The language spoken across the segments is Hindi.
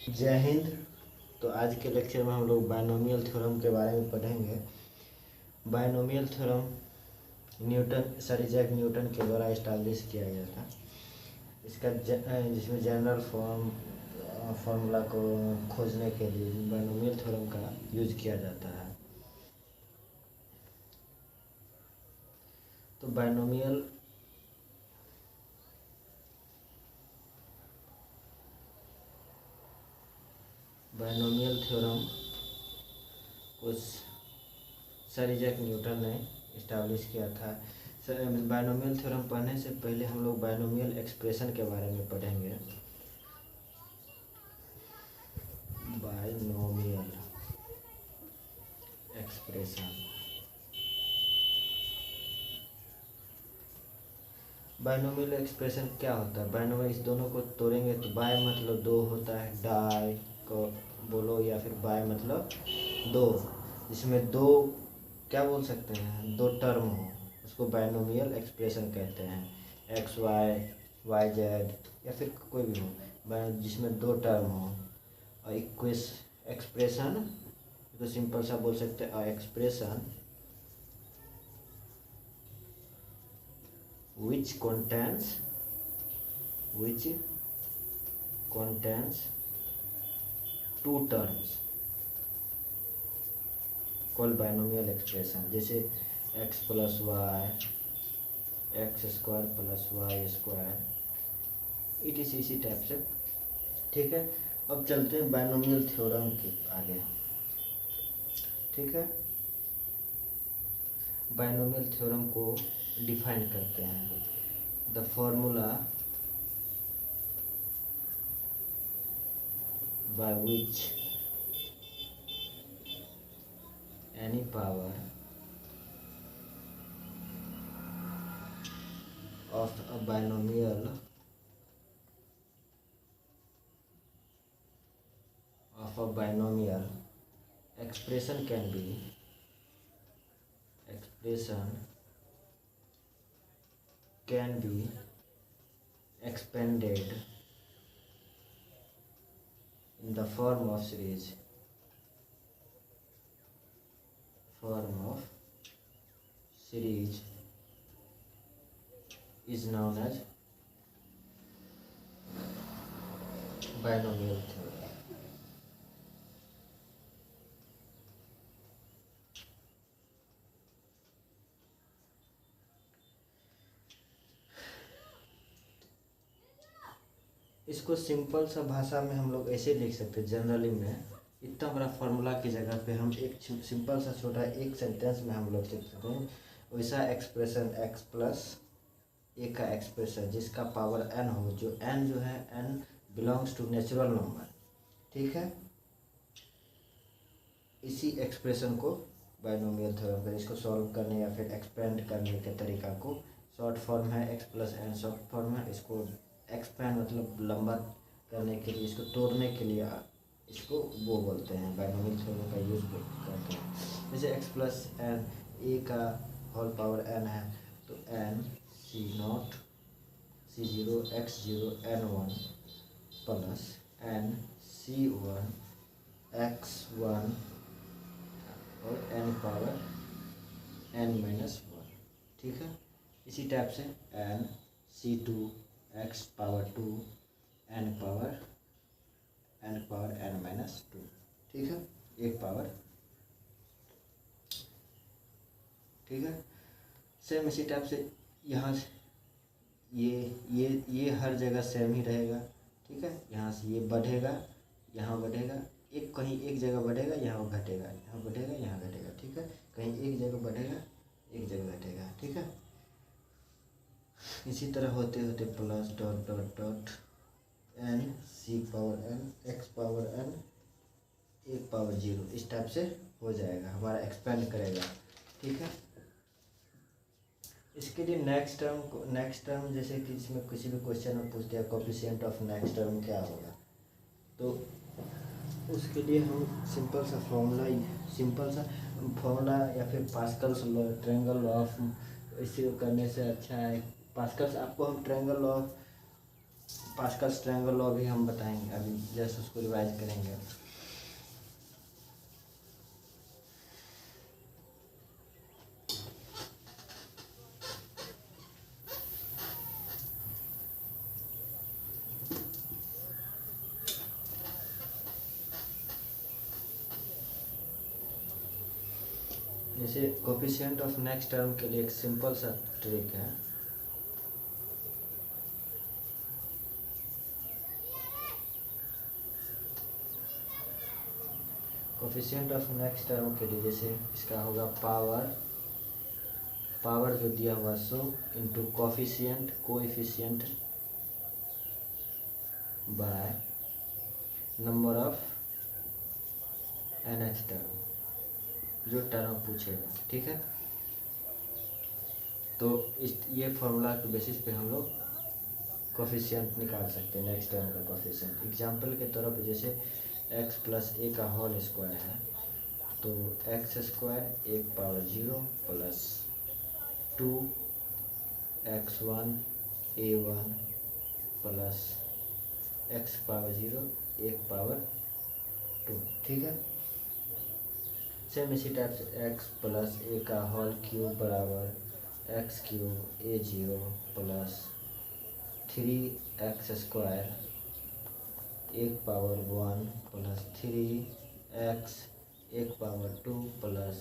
जय हिंद। तो आज के लेक्चर में हम लोग बायनोमियल थ्योरम के बारे में पढ़ेंगे। बायनोमियल थ्योरम सर इज़ैक न्यूटन के द्वारा इस्टाब्लिश किया गया था। इसका जिसमें जनरल फार्मूला को खोजने के लिए बायनोमियल थ्योरम का यूज किया जाता है। तो बायनोमियल थ्योरम कुछ सर इज़ैक न्यूटन ने इस्टाब्लिश किया था। बायनोमियल थ्योरम पढ़ने से पहले हम लोग बायनोमियल एक्सप्रेशन के बारे में पढ़ेंगे। बायनोमियल एक्सप्रेशन, बायनोमियल एक्सप्रेशन क्या होता है? बायनोमियल इस दोनों को तोड़ेंगे तो बाय मतलब दो होता है, डाई को बोलो या फिर बाय मतलब दो, जिसमें दो क्या बोल सकते हैं, दो टर्म हो, उसको बायनोमियल एक्सप्रेशन कहते हैं। एक्स वाई, वाई जेड या फिर कोई भी हो, जिसमें दो टर्म हो। और एक्सप्रेशन तो सिंपल सा बोल सकते हैं, expression which contains two terms called binomial expression। जैसे x plus y, x square plus y square, इसी टाइप से। ठीक है, अब चलते हैं बायनोमियल थ्योरम के आगे। ठीक है, बायनोमियल थ्योरम को डिफाइन करते हैं। The formula by which any power of a binomial expression can be expanded in the form of series is known as binomial theorem। इसको सिंपल सा भाषा में हम लोग ऐसे लिख सकते हैं, जनरली में इतना बड़ा फार्मूला की जगह पे हम एक सिंपल सा छोटा एक सेंटेंस में हम लोग लिख सकते हैं। वैसा एक्सप्रेशन x प्लस ए का एक्सप्रेशन जिसका पावर n हो, जो n जो है n belongs to natural number. ठीक है, इसी एक्सप्रेशन को बायनोमियल थ्योरम का, इसको सॉल्व करने या फिर एक्सपेंड करने के तरीका को, शॉर्ट फॉर्म है x plus n, short form है। इसको एक्सपेंड मतलब लंबा करने के लिए, इसको तोड़ने के लिए इसको वो बोलते हैं, बायनोमियल थ्योरम का यूज़ करते हैं। जैसे x प्लस एन, ए का होल पावर n है, तो n c0 c0 x0 n1 plus n c1 x1 और n पावर n माइनस 1। ठीक है, इसी टाइप से n c2 x power 2 n power n minus 2। ठीक है, एक पावर। ठीक है, सेम इसी टाइप से यहाँ से ये हर जगह सेम ही रहेगा। ठीक है, यहाँ से ये बढ़ेगा, यहाँ बढ़ेगा, एक कहीं एक जगह बढ़ेगा, यहाँ घटेगा, यहाँ बढ़ेगा, यहाँ घटेगा। ठीक है, कहीं एक जगह बढ़ेगा, एक जगह घटेगा। ठीक है, इसी तरह होते होते plus dot dot dot n c power n x power n एक पावर 0, इस टाइप से हो जाएगा, हमारा एक्सपेंड करेगा। ठीक है, इसके लिए नेक्स्ट टर्म जैसे कि इसमें किसी भी क्वेश्चन में पूछते हैं कोफिशिएंट ऑफ नेक्स्ट टर्म क्या होगा, तो उसके लिए हम सिंपल सा फॉर्मूला या फिर पास्कल्स ट्रायंगल लॉ ऑफ, इसे करने से अच्छा है पास्कल्स। आपको हम triangle law of Pascal's triangle law भी हम बताएंगे, अभी जस्ट उसको रिवाइज करेंगे। जैसे कोफिशिएंट ऑफ नेक्स्ट टर्म के लिए एक सिंपल सा ट्रिक है। कोफिशिएंट ऑफ नेक्स्ट टर्म के लिए जैसे इसका होगा पावर जो दिया हुआ so into coefficient by number of nth term, जो टर्म पूछेगा, ठीक है। तो इस ये फॉर्मूला के बेसिस पे हम लोग कोफिशिएंट निकाल सकते हैं, नेक्स्ट टर्म का कोफिशिएंट। एग्जांपल के तौर पर जैसे x प्लस ए का होल स्क्वायर है, तो एक्स स्क्वायर एक power 0 plus 2x1 a1 plus x power 0 एक पावर 2, ठीक है। सेम इसी टाइप से x प्लस ए का होल क्यूब बराबर x cube a0 plus 3x square एक पावर 1 प्लस 3x एक पावर 2 प्लस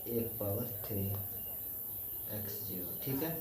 एक पावर 3x0, ठीक है।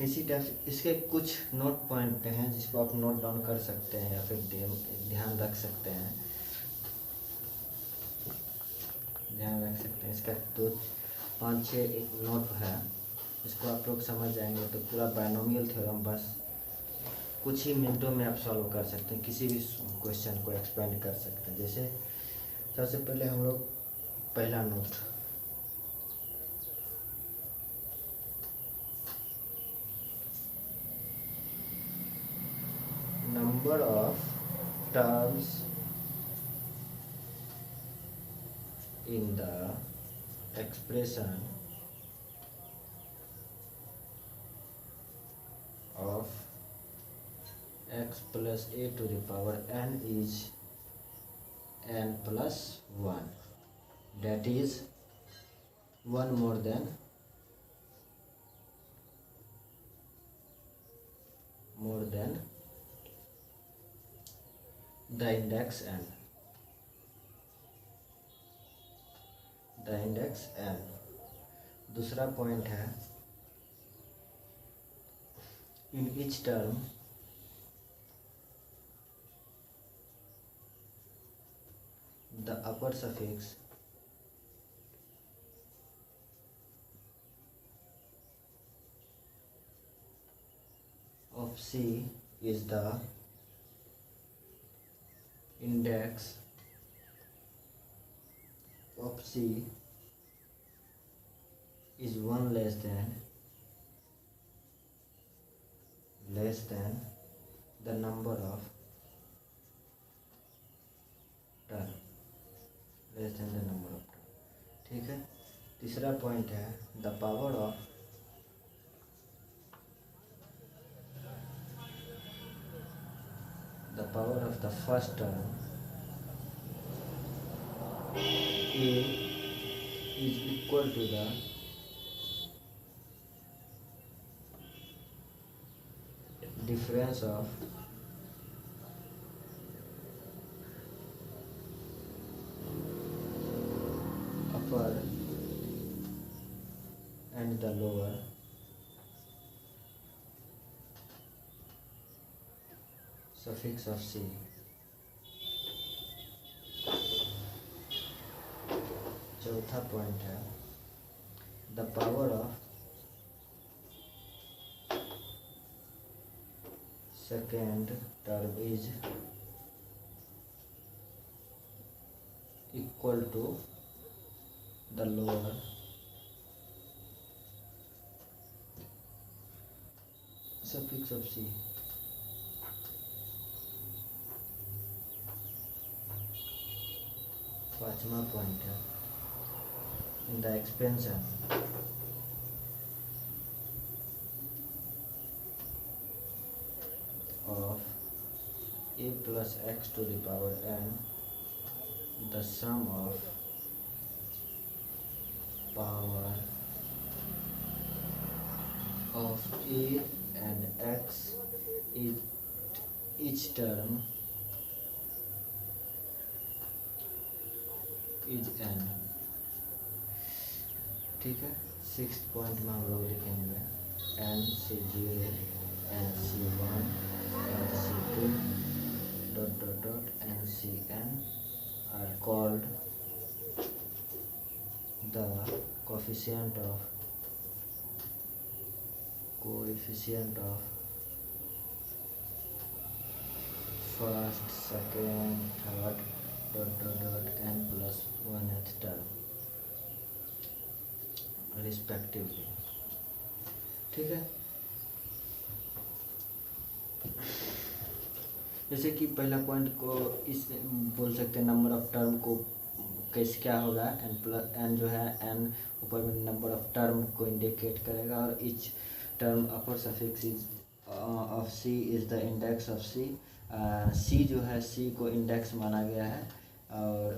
इसी टाइप से इसके कुछ नोट पॉइंट हैं जिसको आप नोट डाउन कर सकते हैं या फिर ध्यान रख सकते हैं, इसका 2-5-6 एक नोट है, इसको आप लोग समझ जाएंगे तो पूरा बायनोमियल थ्योरम बस कुछ ही मिनटों में आप सॉल्व कर सकते हैं, किसी भी क्वेश्चन को एक्सपेंड कर सकते हैं। जैसे सबसे पहले हम लोग पहला note, number of terms in the expression of x plus a to the power n is n plus 1, that is one more than the index n, दूसरा पॉइंट है in each term the upper suffix of C is the index of C is 1 less than the number of term, ठीक है। तीसरा पॉइंट है the power of the first term a is equal to the difference of upper and the lower suffix of C। चौथा पॉइंट है the power of second term is equal to the lower suffix of C। पांचवा पॉइंट है in the expansion plus x to the power n, the sum of power of a and x is each term is n। ठीक है, 6th पॉइंट में हम लोग लिखेंगे n से 0, n से 1, n से 2 dot dot dot n से n are called the coefficient of first, second, third dot dot dot n plus 1th term respectively. ठीक है, जैसे कि पहला पॉइंट को इस बोल सकते हैं नंबर ऑफ टर्म को कैसे क्या होगा, n प्लस n जो है n ऊपर में नंबर ऑफ टर्म को इंडिकेट करेगा और each term upper suffix is of c is the index of c। c जो है c को इंडेक्स माना गया है और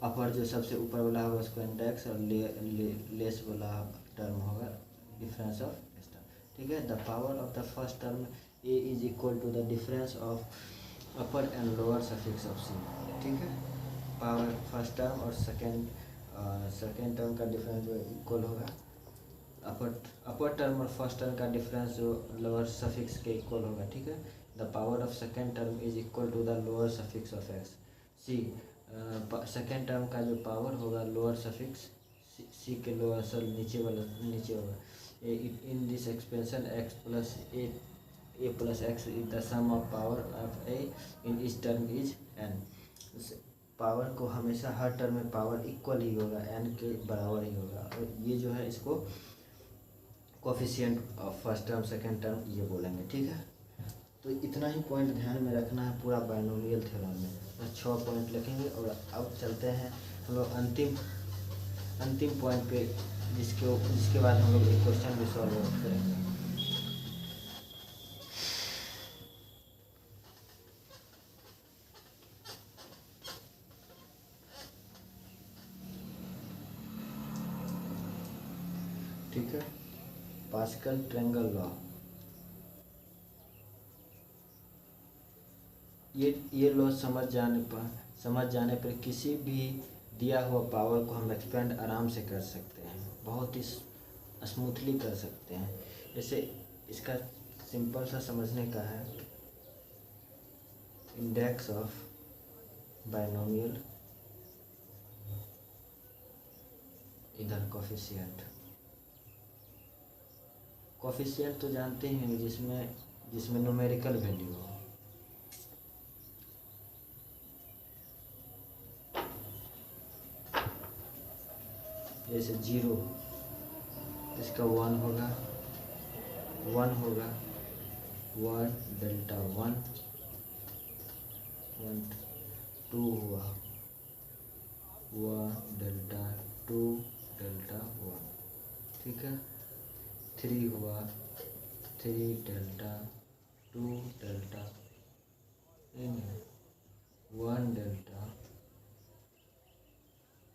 अपर जो सबसे ऊपर वाला होगा उसको इंडेक्स और लेस वाला टर्म होगा डिफरेंस ऑफ टर्म। ठीक है, the power of the first term a is equal to the difference of upper and lower suffix of c। ठीक है, पावर फर्स्ट टर्म और सेकेंड टर्म का डिफरेंस जो इक्वल होगा अपर टर्म और फर्स्ट टर्म का डिफरेंस जो लोअर सफिक्स के इक्वल होगा। ठीक है, the power of second term is equal to the lower suffix of x. C second term का जो पावर होगा लोअर सफिक्स सी के लोअर सल नीचे होगा। In this expansion x plus a plus x is the sum of power of a in इस टर्म इज एन। पावर को हमेशा हर टर्म में पावर इक्वल ही होगा, एन के बराबर ही होगा और ये जो है इसको coefficient of first term second term ये बोलेंगे। ठीक है, तो इतना ही पॉइंट ध्यान में रखना है पूरा बाइनोमियल थ्योरम में। 6 पॉइंट लिखेंगे और अब चलते हैं हम लोग अंतिम पॉइंट पे जिसके बाद हम लोग एक क्वेश्चन भी सॉल्व करेंगे। ठीक है, पास्कल ट्रायंगल लॉ। ये लॉ समझ जाने पर किसी भी दिया हुआ पावर को हम एक्सपेंड आराम से कर सकते हैं, बहुत ही स्मूथली कर सकते हैं। जैसे इसका सिंपल सा समझने का है, इंडेक्स ऑफ बाइनोमियल इधर कोफिशिएंट तो जानते हैं जिसमें न्यूमेरिकल वैल्यू हो। जैसे 0 इसका 1 होगा 1 डेल्टा 1 2 हुआ 1 डेल्टा 2 डेल्टा 1। ठीक है, 3 हुआ 3 delta 2 delta 1 delta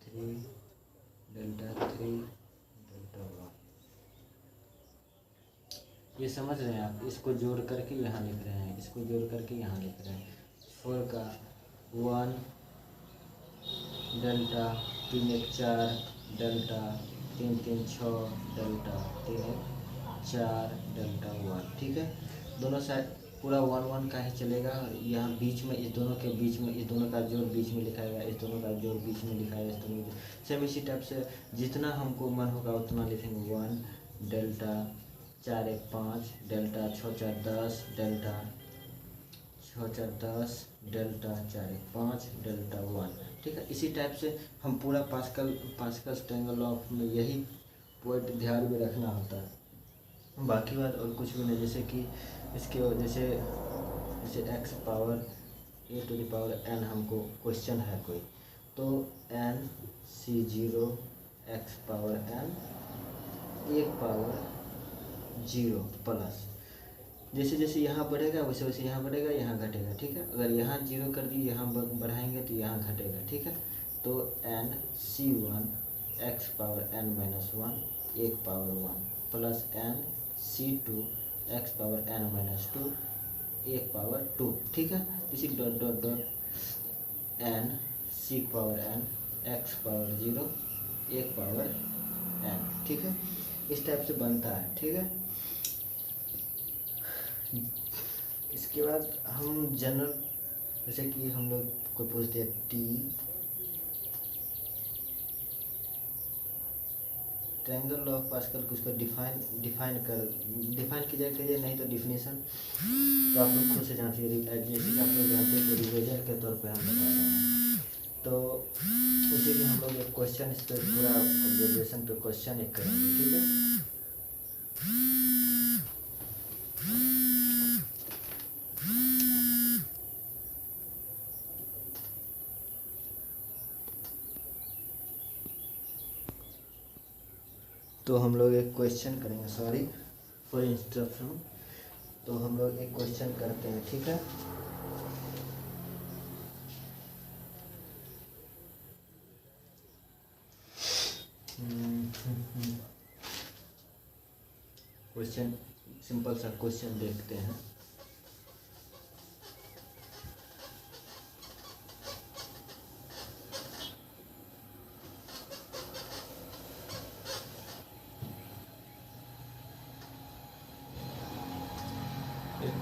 3 delta 3 delta 1। ये समझ रहे हैं आप, इसको जोड़ करके यहाँ लिख रहे हैं, इसको जोड़ करके यहाँ लिख रहे हैं। 4 का 1 डेल्टा 3 1 4 डेल्टा 3 3 6 डेल्टा 3 1 4 डेल्टा 1। ठीक है, दोनों साइड पूरा 1 1 का ही चलेगा। यहाँ बीच में इस दोनों के बीच में इस दोनों का जोड़ बीच में लिखाएगा, इस दोनों का जोड़ बीच में लिखाएगा, इस दोनों सेम इसी टाइप से जितना हमको मन होगा उतना लिखेंगे। 1 delta 4 1 5 delta 6 4 10 delta 6 4 10 delta 4 1 5 delta 1। ठीक है, इसी टाइप से हम पूरा पास्कल ट्रायंगल लॉ में यही पॉइंट ध्यान में रखना होता है, बाकी बात और कुछ भी नहीं। जैसे कि इसके जैसे x power a to the power n हमको क्वेश्चन है कोई, तो n C0 x power n 1 power 0 plus जैसे जैसे यहाँ बढ़ेगा वैसे वैसे यहाँ बढ़ेगा, यहाँ घटेगा, ठीक है। अगर यहाँ जीरो कर दिए, यहाँ बढ़ाएंगे तो यहाँ घटेगा, ठीक है। तो n C one x power n minus one एक power one plus n C two x power n minus two एक पावर टू, ठीक है। इसी dot dot dot n C power n x power zero एक पावर एन, ठीक है। इस टाइप से बनता है, ठीक है। इसके बाद हम जनरल, जैसे कि हम लोग को पूछते हैं टी ट्रायंगल ऑफ पास्कल को, उसको डिफाइन कीजिए, नहीं तो डिफिनेशन तो आप लोग खुद से जांचिए, जैसे कि आप लोग जानते हैं तो रिविजन के तौर पे हम बता रहे हैं। तो उसी में हम लोग एक क्वेश्चन, इस पर पूरा ऑब्जर्वेशन पे क्वेश्चन एक करेंगे, ठीक है। तो हम लोग एक क्वेश्चन करेंगे, सॉरी फॉर इंस्ट्रक्शन। तो हम लोग एक क्वेश्चन करते हैं, ठीक है। क्वेश्चन सिंपल सा क्वेश्चन देखते हैं।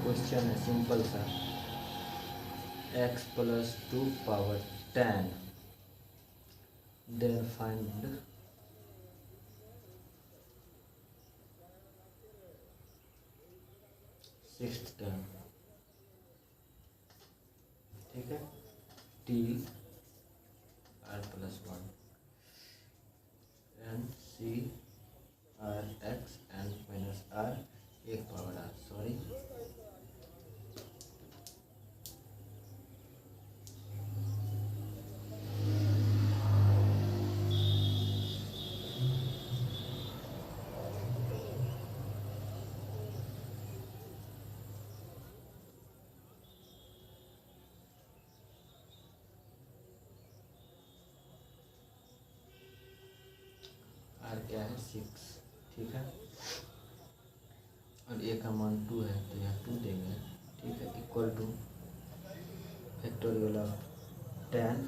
क्वेश्चन है सिंपल सा, x plus 2 power 10 then find sixth term, ठीक है। t r plus 1 n C r x n minus r एक पावर आर, सॉरी आर क्या है 6, ठीक है। और ए का मान 2 है तो यहाँ 2 देंगे, ठीक है। इक्वल टू फैक्टोरियल ऑफ 10,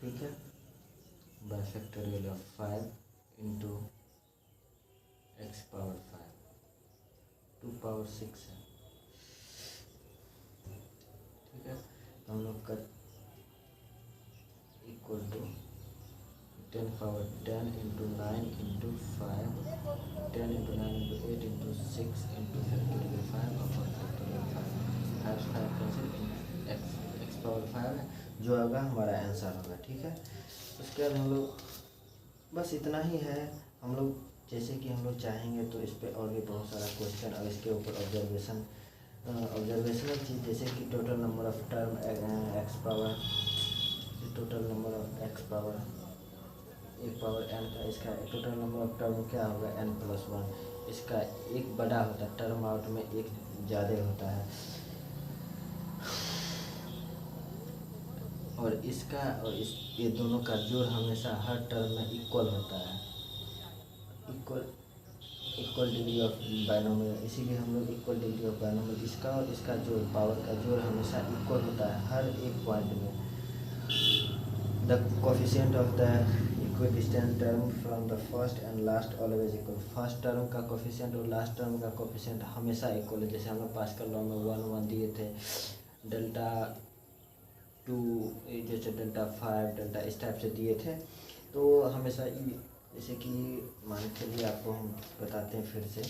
ठीक है, by factorial of 5 into x power 5 2 power 6 है, ठीक है। तो हम लोग का equal to 10 power 10 into 9 into 5 10 into 9 into 8 into 6 into factorial 5 और फैक्टोरियल 5 5 कैंसिल, एक्स पावर 5 है जो होगा हमारा आंसर होगा, ठीक है। उसके बाद हम लोग बस इतना ही है। हम लोग जैसे कि हम लोग चाहेंगे तो इस पर और भी बहुत सारा क्वेश्चन और इसके ऊपर ऑब्जर्वेशनल चीज़, जैसे कि total number of term x power, total number of x power एक पावर एन का, इसका टोटल नंबर ऑफ टर्म क्या होगा एन प्लस 1। इसका एक बड़ा होता है, टर्म आउट में एक ज़्यादा होता है, और इसका और इस ये दोनों का जोड़ हमेशा हर टर्म में इक्वल होता है, इक्वल डिग्री ऑफ बाइनोमियल, इसीलिए हम लोग इक्वल डिग्री ऑफ बाइनोमियल, इसका और इसका जोड़ पावर का जोड़ हमेशा इक्वल होता है हर एक पॉइंट में। The coefficient of the equidistant term from the first and last always equal, first term का कोफिशिएंट और लास्ट टर्म का कोफिशिएंट हमेशा इक्वल है। जैसे हम लोग पास्कल लॉ में 1 1 दिए थे, डेल्टा 2 जैसे डेल्टा 5 डेल्टा इस टाइप से दिए थे। तो हमेशा जैसे कि मान के लिए आपको हम बताते हैं फिर से,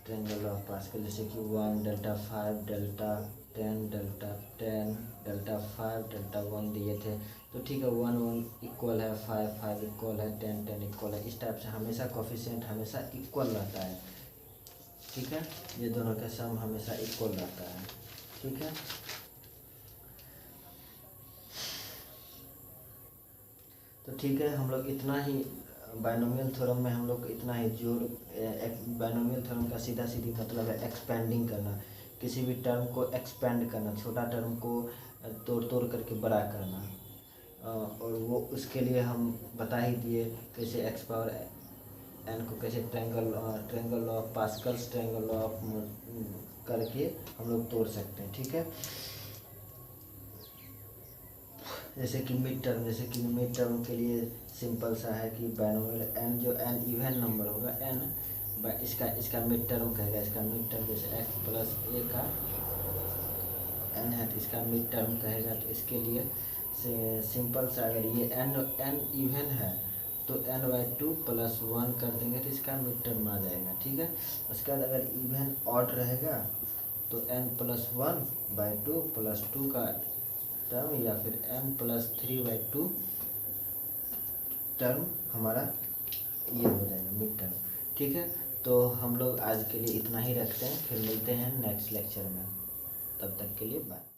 ट्रायंगल ऑफ पास्कल, जैसे कि 1 delta 5 delta 10 delta 10 delta 5 delta 1 दिए थे। तो ठीक है, 1 1 इक्वल है 5 5 इक्वल है 10 10 इक्वल है, इस टाइप से हमेशा कोफिशिएंट हमेशा इक्वल रहता है, ठीक है। ये दोनों का सम हमेशा इक्वल रहता है, ठीक है। तो ठीक है, हम लोग इतना ही बायनोमियल थ्योरम में हम लोग इतना ही जोड़, बायनोमियल थ्योरम का सीधा सीधी मतलब है एक्सपेंडिंग करना, किसी भी टर्म को एक्सपेंड करना, छोटा टर्म को तोड़ तोड़ करके बड़ा करना। और वो उसके लिए हम बता ही दिए कैसे एक्स पावर एन को कैसे triangle law of Pascal's triangle law of करके हम लोग तोड़ सकते हैं। ठीक है, जैसे कि मिड टर्म के लिए सिंपल सा है कि बायनोमियल एन, जो एन इवन नंबर होगा एन, इसका मिड टर्म कहेगा, इसका मिड टर्म जैसे एक्स प्लस ए का एन है तो इसका मिड टर्म कहेगा। तो इसके लिए सिंपल सा, अगर ये एन इवन है तो n/2 + 1 कर देंगे तो इसका मिड टर्म आ जाएगा। ठीक है, उसके बाद अगर इवन ऑड रहेगा तो n+1/2 + 2 का टर्म, या फिर n+3/2 टर्म हमारा ये हो जाएगा मिड टर्म। ठीक है, तो हम लोग आज के लिए इतना ही रखते हैं, फिर मिलते हैं नेक्स्ट लेक्चर में, तब तक के लिए बाय।